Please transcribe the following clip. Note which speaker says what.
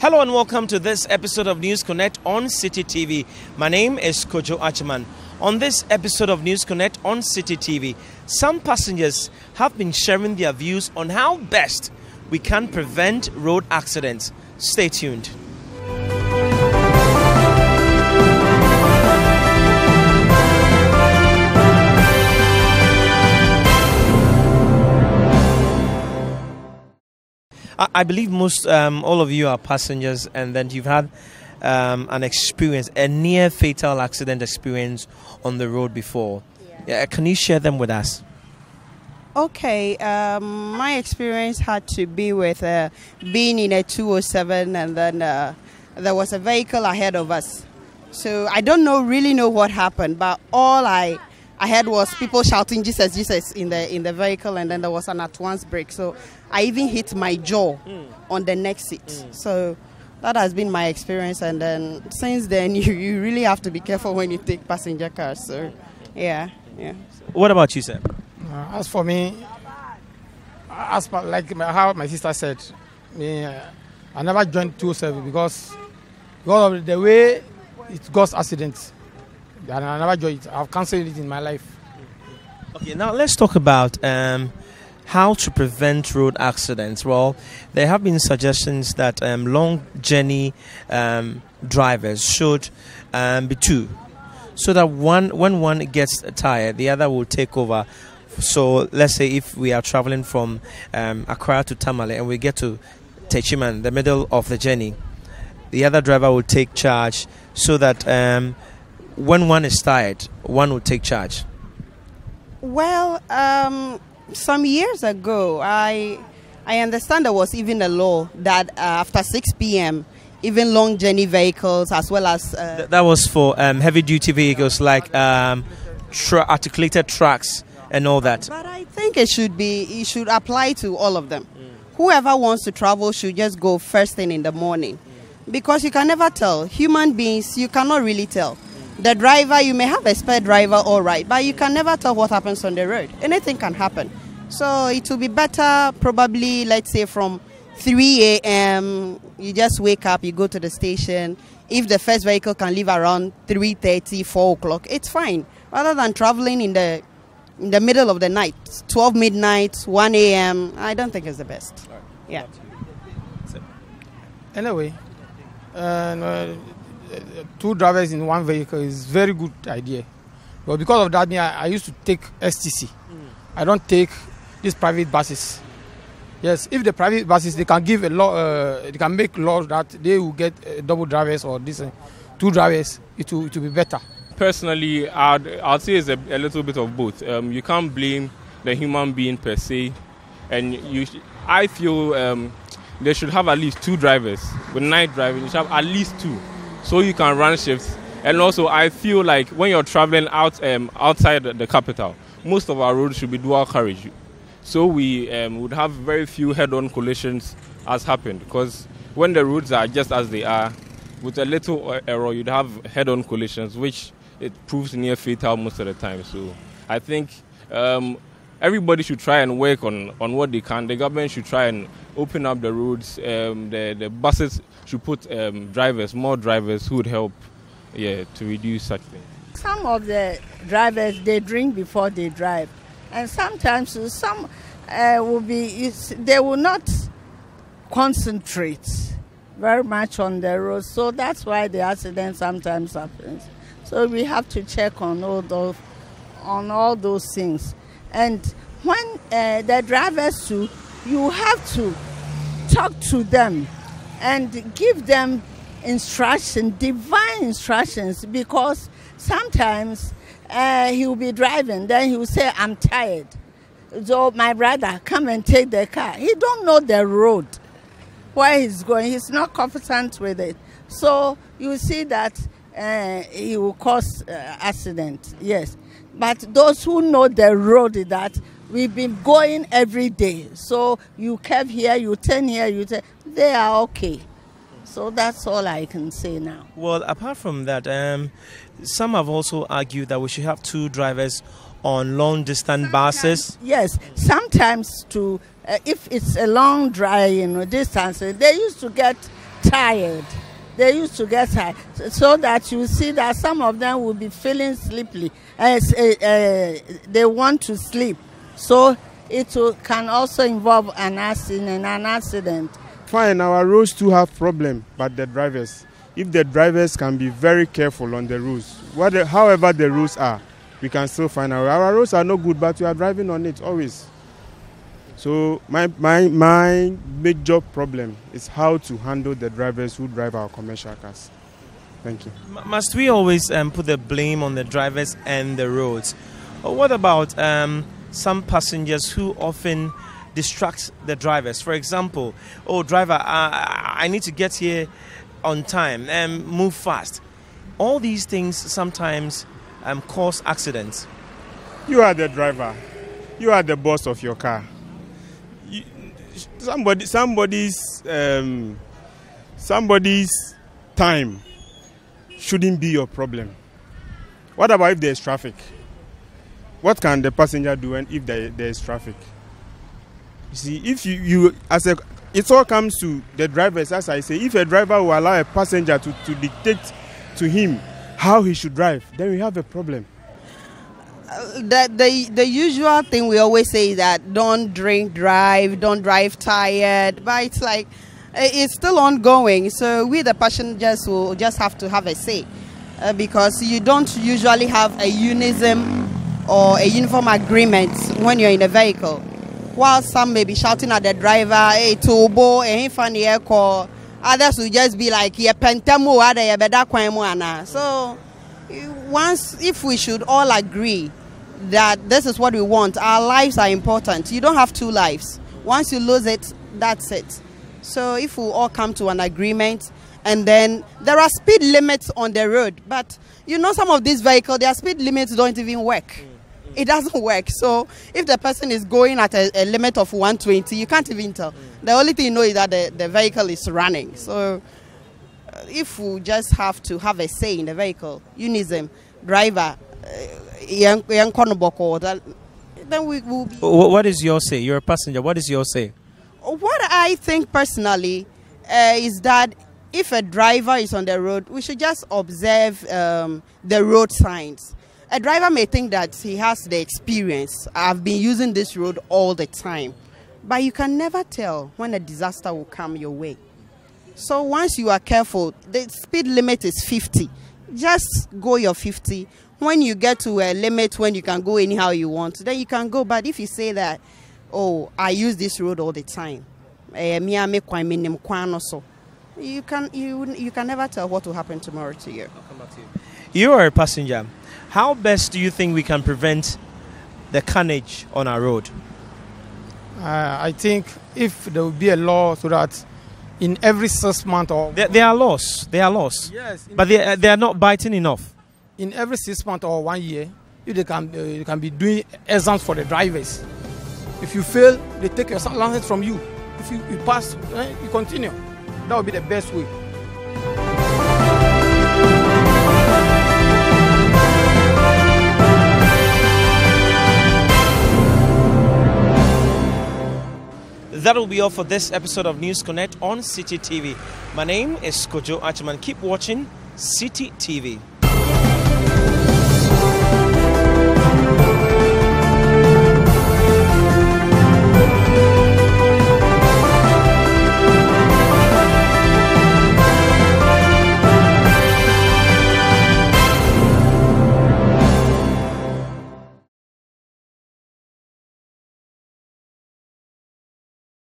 Speaker 1: Hello and welcome to this episode of News Connect on City TV. My name is Kojo Agyeman. On this episode of News Connect on City TV, some passengers have been sharing their views on how best we can prevent road accidents. Stay tuned. I believe most, all of you are passengers, and then you've had an experience, a near fatal accident experience on the road before. Yeah, can you share them with us?
Speaker 2: Okay, my experience had to be with being in a 207, and then there was a vehicle ahead of us. So I don't really know what happened, but all I heard was people shouting "Jesus, Jesus" in the vehicle, and then there was an at-once brake. So I even hit my jaw on the next seat. So that has been my experience, and then since then you really have to be careful when you take passenger cars. So yeah.
Speaker 1: What about you, sir?
Speaker 3: As for me, as per, like how my sister said, I never joined 207 because of the way it caused accidents. And I never joined it. I've cancelled it in my life.
Speaker 1: Okay, now let's talk about how to prevent road accidents. Well, there have been suggestions that long journey drivers should be two, so that when one gets tired, the other will take over. So let's say if we are traveling from Accra to Tamale and we get to Techiman, the middle of the journey, the other driver will take charge, so that when one is tired, one will take charge.
Speaker 2: Well, some years ago, I understand there was even a law that after 6 p.m., even long journey vehicles as well as...
Speaker 1: that was for heavy duty vehicles like articulated trucks and all that.
Speaker 2: But I think it should apply to all of them. Whoever wants to travel should just go first thing in the morning. Because you can never tell. Human beings, you cannot really tell. The driver, you may have a spare driver, all right, but you can never tell what happens on the road. Anything can happen. So it will be better probably, let's say, from 3 a.m., you just wake up, you go to the station. If the first vehicle can leave around 3:30, 4 o'clock, it's fine. Rather than traveling in the middle of the night, 12 midnight, 1 a.m., I don't think it's the best. Yeah.
Speaker 3: Anyway, two drivers in one vehicle is very good idea. But because of that, I used to take STC. I don't take these private buses. Yes, if the private buses, they can give a law, they can make laws that they will get double drivers or this two drivers. It will be better.
Speaker 4: Personally, I'd say it's a little bit of both. You can't blame the human being per se, and I feel they should have at least two drivers. With night driving, you should have at least two, so you can run shifts. And also, I feel like when you're traveling outside the capital, most of our roads should be dual carriage, so we would have very few head-on collisions as happened. Because when the roads are just as they are, with a little error, you'd have head-on collisions, which it proves near fatal most of the time. So I think everybody should try and work on what they can. The government should try and open up the roads. The buses should put more drivers who would help to reduce such things.
Speaker 5: Some of the drivers, they drink before they drive. And sometimes some they will not concentrate very much on the road. So that's why the accident sometimes happens. So we have to check on all those things. And when the drivers too, you have to talk to them and give them divine instructions, because sometimes he will be driving, then he will say, "I'm tired. So my brother, come and take the car." He don't know the road, where he's going. He's not confident with it. So you see that he will cause accident, yes. But those who know the road, that we've been going every day. So you curve here, you turn here, they are okay. So that's all I can say now.
Speaker 1: Well, apart from that, some have also argued that we should have two drivers on long distance buses.
Speaker 5: Yes, sometimes if it's a long drive, distance, they used to get tired. They used to get tired, so that you see that some of them will be feeling sleepy as they want to sleep. So can also involve an accident.
Speaker 6: Fine, our roads too have problem, but the drivers, if the drivers can be very careful on the roads, however the roads are, we can still find our roads are not good, but we are driving on it always. So my major problem is how to handle the drivers who drive our commercial cars. Thank you.
Speaker 1: Must we always put the blame on the drivers and the roads? Or what about some passengers who often distract the drivers? For example, oh driver, I need to get here on time and move fast. All these things sometimes cause accidents.
Speaker 6: You are the driver. You are the boss of your car. Somebody's time shouldn't be your problem. What about if there's traffic? What can the passenger do if there is traffic? You see, if it all comes to the drivers, as I say, if a driver will allow a passenger to dictate to him how he should drive, then we have a problem.
Speaker 2: The usual thing we always say is that don't drink, drive, don't drive tired, but it's like it's still ongoing. So we the passengers will just have to have a say because you don't usually have a unison or a uniform agreement when you're in a vehicle. While some may be shouting at the driver, hey, turbo, hey, funny call. Others will just be like, yeah, pentamo, so if we should all agree that this is what we want, our lives are important. You don't have two lives. Once you lose it, that's it. So if we all come to an agreement, and then there are speed limits on the road, but you know some of these vehicles, their speed limits don't even work. It doesn't work. So if the person is going at a limit of 120, you can't even tell. The only thing you know is that the vehicle is running. So if we just have to have a say in the vehicle, unison, driver, then we will be.
Speaker 1: What is your say? You're a passenger. What is your say?
Speaker 2: What I think personally is that if a driver is on the road, we should just observe the road signs. A driver may think that he has the experience. I've been using this road all the time. But you can never tell when a disaster will come your way. So once you are careful, the speed limit is 50. Just go your 50. When you get to a limit when you can go anyhow you want, then you can go. But if you say that, oh, I use this road all the time, you can never tell what will happen tomorrow to you.
Speaker 1: I'll come back to you. You are a passenger. How best do you think we can prevent the carnage on our road?
Speaker 3: I think if there will be a law so that in every 6 months or...
Speaker 1: There are laws. There are laws.
Speaker 3: Yes.
Speaker 1: But they are not biting enough.
Speaker 3: In every 6 months or 1 year, they can be doing exams for the drivers. If you fail, they take your license from you. If you pass, you continue. That would be the best way.
Speaker 1: That will be all for this episode of News Connect on City TV. My name is Kojo Agyeman. Keep watching City TV.